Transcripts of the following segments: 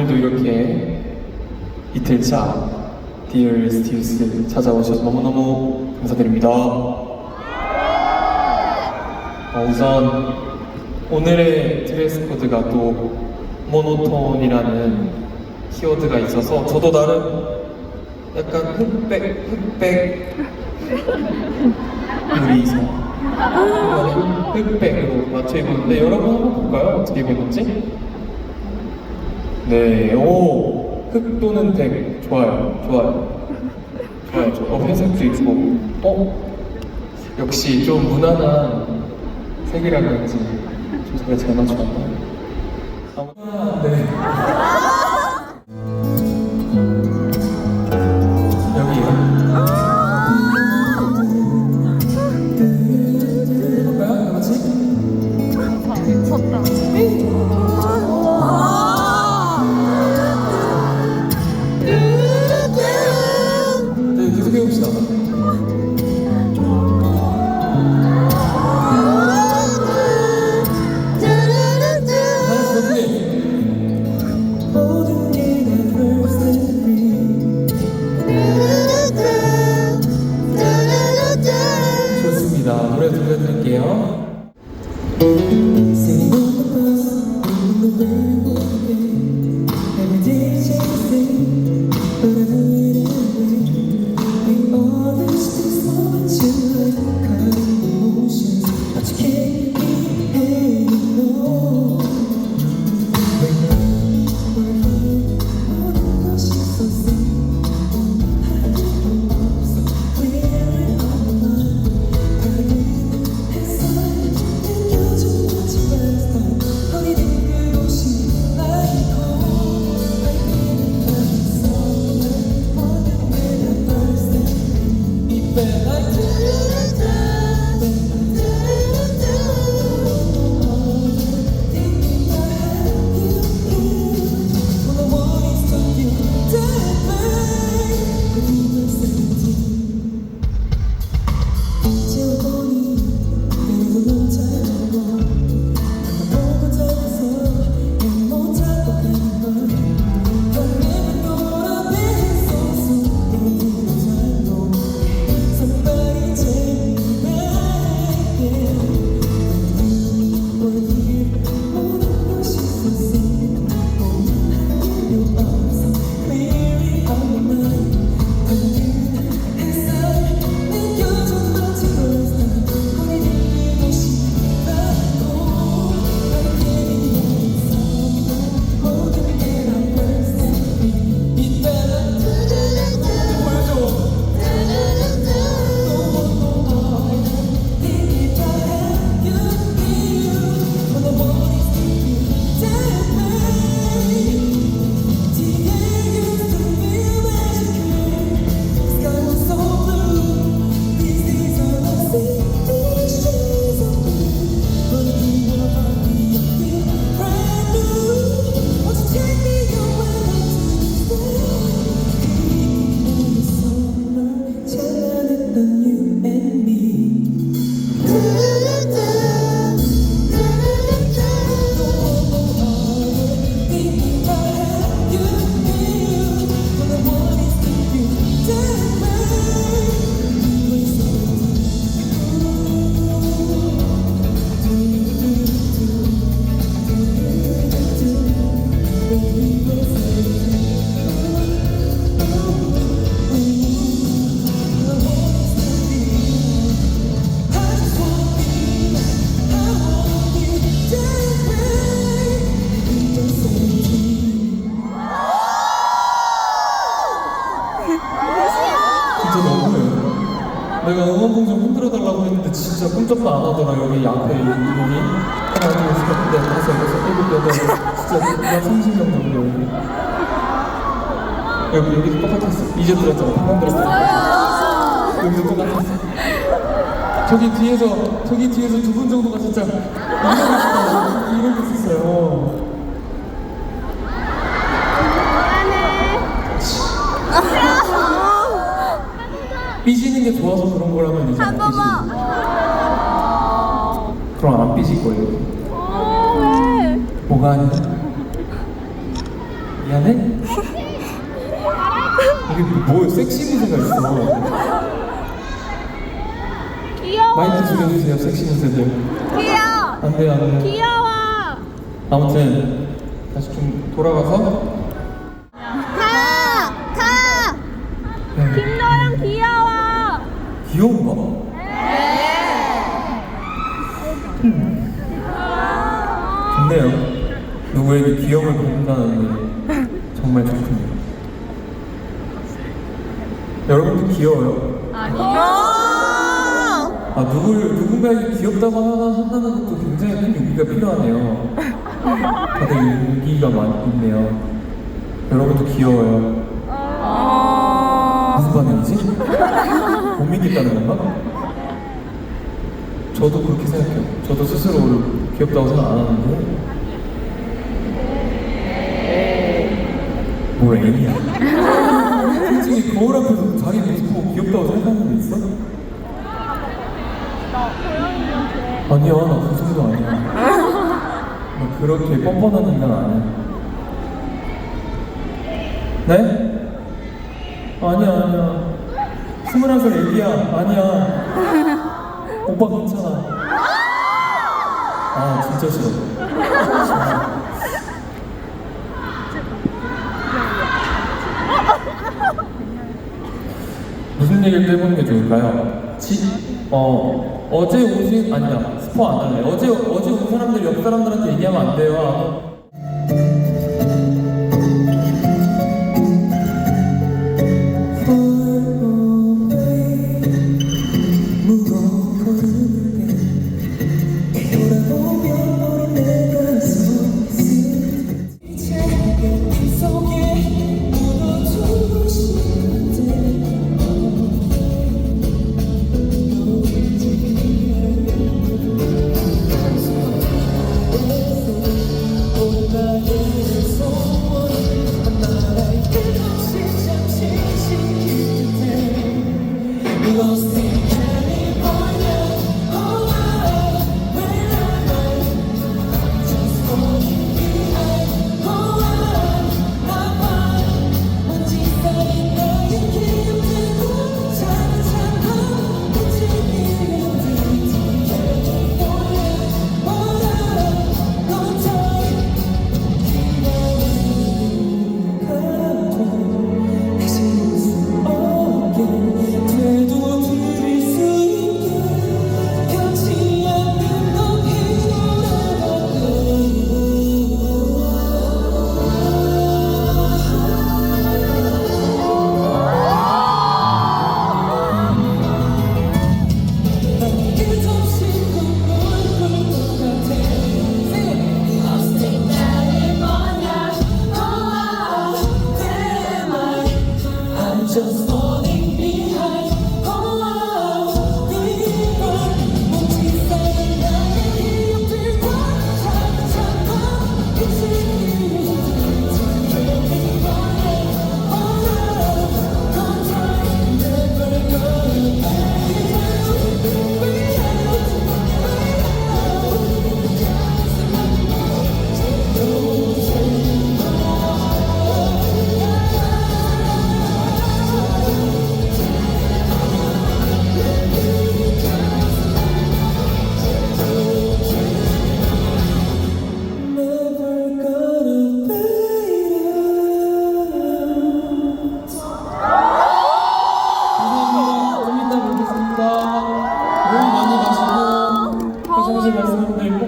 오늘도 이렇게 이틀차 Dear Steves 찾아오셔서 너무너무 감사드립니다. 우선 오늘의 드레스 코드가 또 모노톤이라는 키워드가 있어서 저도 나름 약간 흑백 의상 흑백으로 맞춰 입었는데 여러분 한번 볼까요? 어떻게 입었는지? 네, 오, 흑 또는 백 좋아요. 회색도 있고, 역시 좀 무난한 색이라 그런지 좀 제가 잘 맞춰봤나요? 네. 여기요. 해볼까요? 다 같이? 미쳤다. 네, 계속 해봅시다. 좋습니다. 노래 들려드릴게요. 진짜 너무해. 내가 응원봉 좀 흔들어달라고 했는데 진짜 꼼짝도 안 하더라. 여기 앞에 이분이 하나 둘셋넷 다섯 여섯 일곱 여덟 진짜 약 30명 정도 여기도 똑같았어. 이제 들었잖아. 방금 들었잖아. 여기도 똑같았어. 저기 뒤에서 두 분 정도가 진짜 이러고 있었어요. 삐지는 게 좋아서 그런 거라면 이제 안 삐지고. 그럼 안 삐질 거예요. 왜? 뭐가 아니야? 미안해? 이게 뭐 섹시 무새가 있어. 귀여워. 마이크 줄여주세요, 섹시 무새들. 귀여워. 안 돼요, 안 돼요. 귀여워. 아무튼 다시 좀 돌아가서 가. 네. 김노영 귀여워. 귀여운가? 좋네요. 누구에게 귀여움을 받는다는 게 정말 좋군요. 여러분도 귀여워요? 아, 누군가에게 귀엽다고 한다는 것도 굉장히 큰 용기가 필요하네요. 다들 용기가 있네요. 여러분도 귀여워요. 무슨 반응이지? 못 믿겠다는 건가? 저도 그렇게 생각해요. 저도 스스로를 귀엽다고 생각 안 하는데. 뭘 애니야? 솔직히 거울 앞에서 자기 모습 보고 귀엽다고 생각하는 게 있어? 아니야, 나 그 정도 아니야. 나 그렇게 뻔뻔한 인간 아니야. 네? 아니야. 21살 애기야. 아니야. 오빠 괜찮아. 아, 진짜 싫어. 무슨 얘기를 해보는 게 좋을까요? 어제 오신 아니야 스포 안 할래. 어제 온 사람들 옆 사람들한테 얘기하면 안 돼요.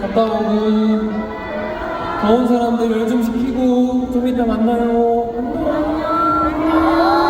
갔다 오고 더운 사람들 열 좀 식히고 좀 이따 만나요. 안녕.